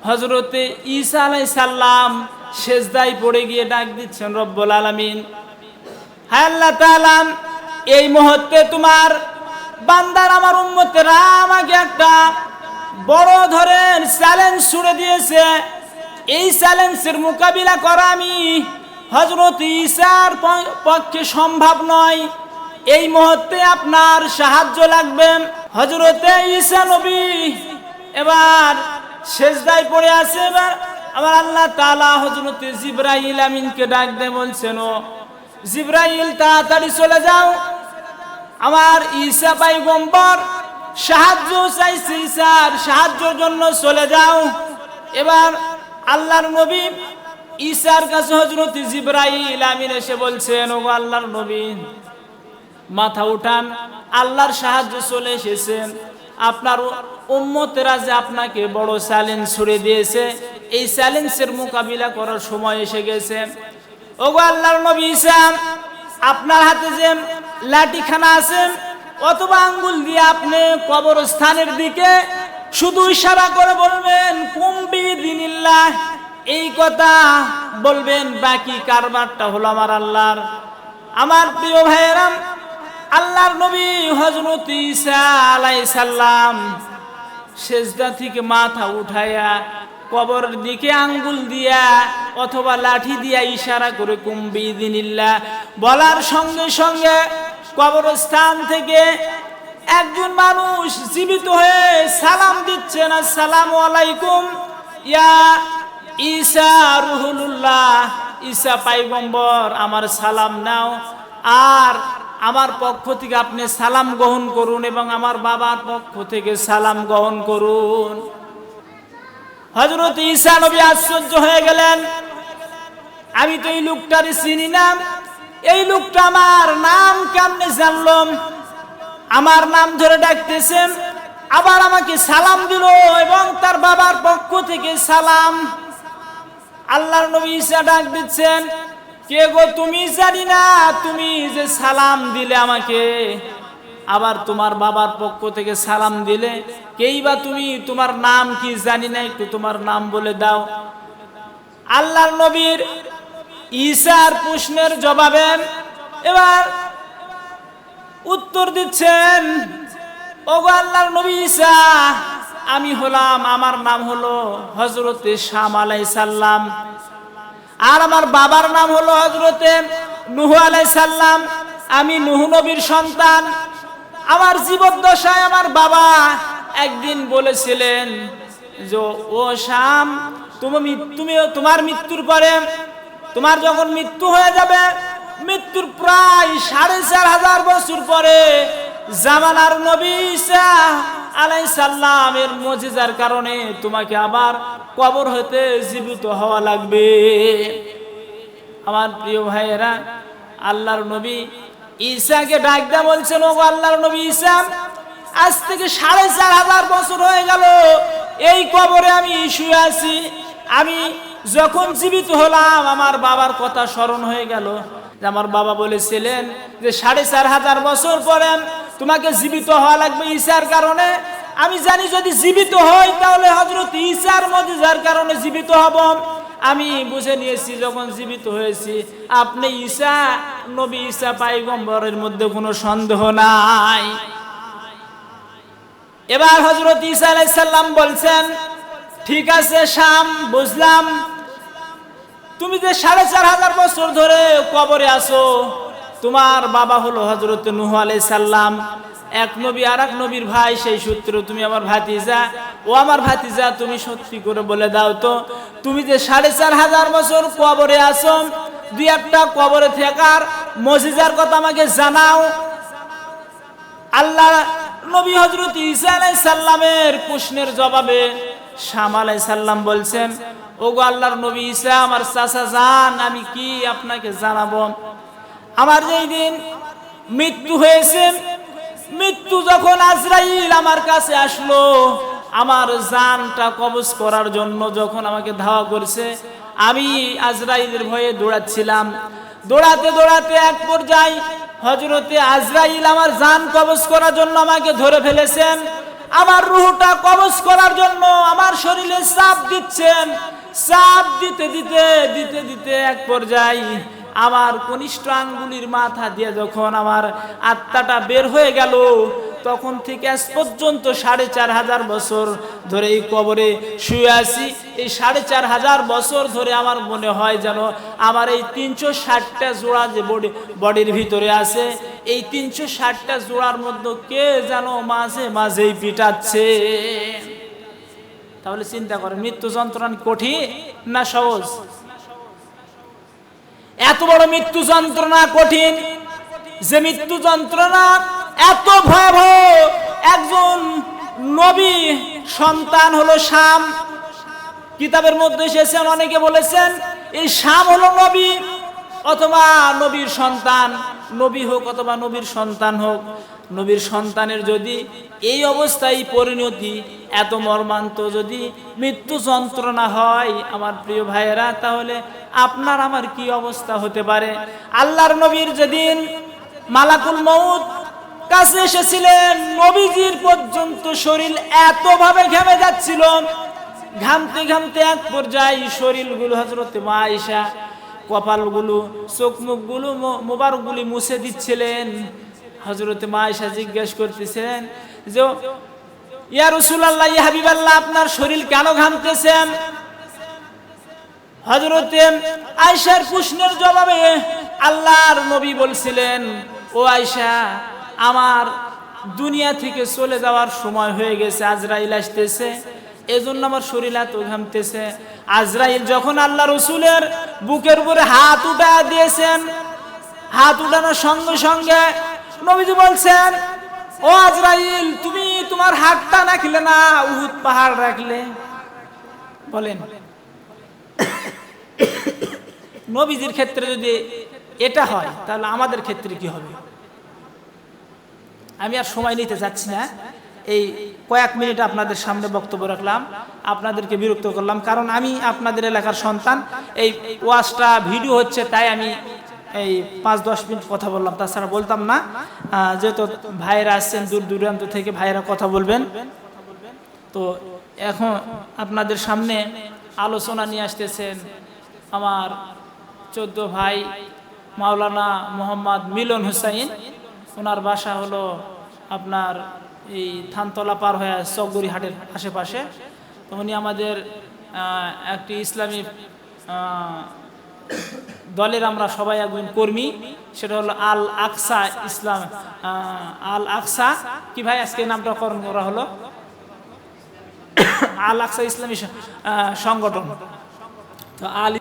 হযরতে ঈসা আলাইহিস সালাম সেজদায় পড়ে গিয়ে ডাক দিচ্ছেন রব্বুল আলামিন, হে আল্লাহ তাআলা, এই মুহূর্তে তোমার বান্দার আমার উম্মতেরা আমাকে একটা বড় ধরনের চ্যালেঞ্জ ছুড়ে দিয়েছে। এই চ্যালেঞ্জের মোকাবিলা করা আমি হযরত ঈসার পক্ষে সম্ভব নয়। এই মুহূর্তে আপনার সাহায্য লাগবে। হযরতে ঈসা নবী এবার সেজদায় পড়ে আছে। এবার আমার আল্লাহ তাআলা হযরতে জিবরাইল আমিনকে ডাক দিয়ে বলছেন, ও জিবরাইল, তাড়াতাড়ি চলে যাও, আমার ঈসা পয়গম্বর সাহায্য চাইছে, ঈসার সাহায্যের জন্য চলে যাও। এবার আল্লাহর নবী ঈসার কাছে হযরত জিবরাইল আমিন এসে বলছেন, ও আল্লাহর নবী, মাথা উঠান, আল্লাহর সাহায্য চলে এসেছে। আপনার উম্মতেরা যে আপনাকে বড় চ্যালেঞ্জ ছুড়ে দিয়েছে, এই চ্যালেঞ্জের মোকাবিলা করার সময় এসে গেছে। ওগো আল্লাহর নবী ঈসা, আপনার হাতে যে লাঠিখানা আছে অথবা আঙ্গুল দিয়ে আপনি কবরস্থানের দিকে শুধু ইশারা করে বলবেন কুম বিদিনিল্লাহ, এই কথা বলবেন, বাকি কারবারটা হলো আমার আল্লাহর। আমার প্রিয় ভাইয়েরা, আল্লাহর নবী হযরত ঈসা আলাইহিস সালাম সেজদা থেকে মাথা উঠায়া কবরের দিকে আঙ্গুল দিয়া অথবা লাঠি দিয়া ইশারা করে কুম বিদিনিল্লাহ বলার সঙ্গে সঙ্গে কবরস্থান থেকে একজন মানুষ জীবিত হয়ে সালাম দিচ্ছেন, আসসালামু আলাইকুম ইয়া ঈসা রুহুল্লাহ, ঈসা পয়গম্বর, আমার সালাম নাও আর আমার পক্ষ থেকে আপনি সালাম গ্রহণ করুন এবং আমার বাবার পক্ষ থেকে সালাম গ্রহণ করুন। হযরত ঈসা নবী আশ্চর্য হয়ে গেলেন, আমি তো এই লোকটার চিনি না, এই লোকটা আমার নাম কেমনে জানলাম, আমার নাম ধরে ডাকতেছেন, আবার আমাকে সালাম দিল এবং তার বাবার পক্ষ থেকে সালাম। আল্লাহর নবী ঈসা ডাক দিচ্ছেন, কে গো তুমি? জানি না, তুমি যে সালাম দিলে আমাকে, আবার তোমার বাবার পক্ষ থেকে সালাম দিলে, কেই বা তুমি? তোমার নাম কি জানি না, একটু তোমার নাম বলে দাও। আল্লাহর নবীর ঈসার প্রশ্নের জবাবে এবার উত্তর দিচ্ছেন, ওগো আল্লাহর নবী ঈসা, আমি হলাম, আমার নাম হলো হযরতে শাম আলাইহিস সালাম, আর আমার বাবার নাম হলো হযরতে নূহ আলাইহিস সালাম। আমি নূহ নবীর সন্তান। আমার জীবদ্দশায় আমার বাবা একদিন বলেছিলেন যে, ও শাম, তুমি তোমার মৃত্যুর পরে, তোমার যখন মৃত্যু হয়ে যাবে, মৃত্যুর প্রায় 4500 বছর পরে জামানার নবী ঈসা আলাইহিস সালামের মুজিজার কারণে তোমাকে আবার কবর হতে জীবিত হওয়া লাগবে। আমার প্রিয় ভাইয়েরা, আল্লাহর নবী ঈসাকে ডাক দিয়ে বলছেন, ও আল্লাহর নবী ঈসা, আজ থেকে 4500 বছর হয়ে গেল এই কবরে আমি শুয়ে আছি। আমি যখন জীবিত হলাম আমার বাবার কথা স্মরণ হয়ে গেল, যে আমার বাবা বলেছিলেন যে 4500 বছর পরে তোমাকে জীবিত হওয়া লাগবে ঈসার কারণে। আমি জানি যদি জীবিত হই তাহলে হযরত ঈসার মুজিজার কারণে জীবিত হব। আমি বুঝে নিয়েছি যখন জীবিত হয়েছি আপনি ঈসা নবী, ঈসা পয়গম্বরের মধ্যে কোনো সন্দেহ নাই। এবার হযরত ঈসা আলাইহিস সালাম বলছেন, ঠিক আছে শাম, বুঝলাম, তুমি যে 4500 বছর ধরে কবরে আছো, তোমার বাবা হলো হযরত নূহ আলাইহিস সালাম, এক নবী আর এক নবীর ভাই, সেই সূত্রে তুমি আমার ভাতিজা। ও আমার ভাতিজা, তুমি সত্যি করে বলে দাও তো, তুমি যে 4500 বছর কবরে আছো, দুই একটা কবরে থাকার মুজিজার কথা আমাকে জানাও। আল্লাহ নবী হযরত ঈসা আলাইহিস সালামের প্রশ্নের জবাবে শাম আলাইহিস সালাম বলছেন, ওগো আল্লাহর নবী ঈসা, আমার চাচা যান, আমি কি আপনাকে জানাবো? আমার যেই দিন মৃত্যু হয়েছে, মৃত্যু যখন আজরাইল আমার কাছে আসলো, আমার জানটা কবজ করার জন্য যখন আমাকে ধাওয়া করছে, আমি আজরাইলের ভয়ে দৌড়াচ্ছিলাম। দৌড়াতে দৌড়াতে এক পর্যায়ে হযরতে আজরাইল আমার জান কবজ করার জন্য আমাকে ধরে ফেলেছেন। আমার রূহটা কবজ করার জন্য আমার শরীরে চাপ দিচ্ছেন। চাপ দিতে দিতে দিতে দিতে এক পর্যায়ে আমার কনিষ্ঠ আঙ্গুলির মাথা দিয়ে যখন আমার আত্মাটা বের হয়ে গেল, তখন থেকে আজ পর্যন্ত ৪৫০০ বছর ধরে এই কবরে শুয়ে আছি। এই ৪৫০০ বছর ধরে আমার মনে হয় যেন আমার এই ৩৬০টা জোড়া যে বডির ভিতরে আছে, এই ৩৬০টা জোড়ার মধ্যে কে যেন মাঝে মাঝেই পিটাচ্ছে। তাহলে চিন্তা করেন, মৃত্যু যন্ত্রণা কঠিন না সহজ? এত বড় মৃত্যু যন্ত্রণা কঠিন, যে মৃত্যু যন্ত্রণা এত ভয়াবহ। একজন নবী সন্তান হলো শাম, কিতাবের মধ্যে এসেছেন, অনেকে বলেছেন এই শাম হলো নবী অথবা নবীর সন্তান, নবী হোক অথবা নবীর সন্তান হোক। নবীর সন্তানের যদি এই অবস্থায় পরিণতি, এত মর্মান্ত যদি মৃত্যু যন্ত্রণা হয় আমার প্রিয় ভাইয়েরা, তাহলে আপনার আমার কি অবস্থা হতে পারে? আল্লাহর নবীর যেদিন মালাকুল মউত কাছে এসেছিলেন, নবীজির পর্যন্ত শরীর এতভাবে ঘেমে যাচ্ছিল, ঘামতে ঘামতে এক পর্যায়ে শরীরগুলো হযরত মা আয়েশা কপালগুলো, চোখ মুখগুলো, মোবারকগুলি মুছে দিচ্ছিলেন। হযরত মা আয়েশা জিজ্ঞেস করতেছেন যে ইয়া রাসূলুল্লাহ, ইয়া হাবিবাল্লাহ, আপনার শরীর কেন ঘামতেছেন? হযরত আয়েশার প্রশ্নের জবাবে আল্লাহর নবী বলছিলেন, ও আয়েশা, আমার দুনিয়া থেকে চলে যাওয়ার সময় হয়ে গেছে, আজরাইল আসতেছে, এজন্য আমার শরীর এত ঘামতেছে। আজরাইল যখন আল্লাহ রসুলের বুকের উপরে হাত উঠা দিয়েছেন, হাত উঠানোর সঙ্গে সঙ্গে নবীজি বলছেন, ও আজরাইল, তুমি তোমার হাতটা রাখলে না, উহুদ পাহাড় রাখলে? বলেন, নবীজির ক্ষেত্রে যদি এটা হয়, তাহলে আমাদের ক্ষেত্রে কি হবে? আমি আর সময় নিতে চাচ্ছি না, এই কয়েক মিনিট আপনাদের সামনে বক্তব্য রাখলাম, আপনাদেরকে বিরক্ত করলাম, কারণ আমি আপনাদের এলাকার সন্তান। এই ওয়াজটা ভিডিও হচ্ছে, তাই আমি এই ৫-১০ মিনিট কথা বললাম, তাছাড়া বলতাম না। যেহেতু ভাইয়েরা আসছেন দূর দূরান্ত থেকে, ভাইয়েরা কথা বলবেন। তো এখন আপনাদের সামনে আলোচনা নিয়ে আসতেছেন আমার ১৪ ভাই মাওলানা মোহাম্মদ মিলন হুসাইন। ওনার বাসা হলো আপনার এই থানতলা পার হয়ে চকগুড়ি হাটের আশেপাশে। তো উনি আমাদের একটি ইসলামী দলের আমরা সবাই একজন কর্মী, সেটা হলো আল আকসা ইসলাম, আল আকসা কি ভাই আজকে নামটা করণ করা হলো, আল আকসা ইসলামী সংগঠন। তো আল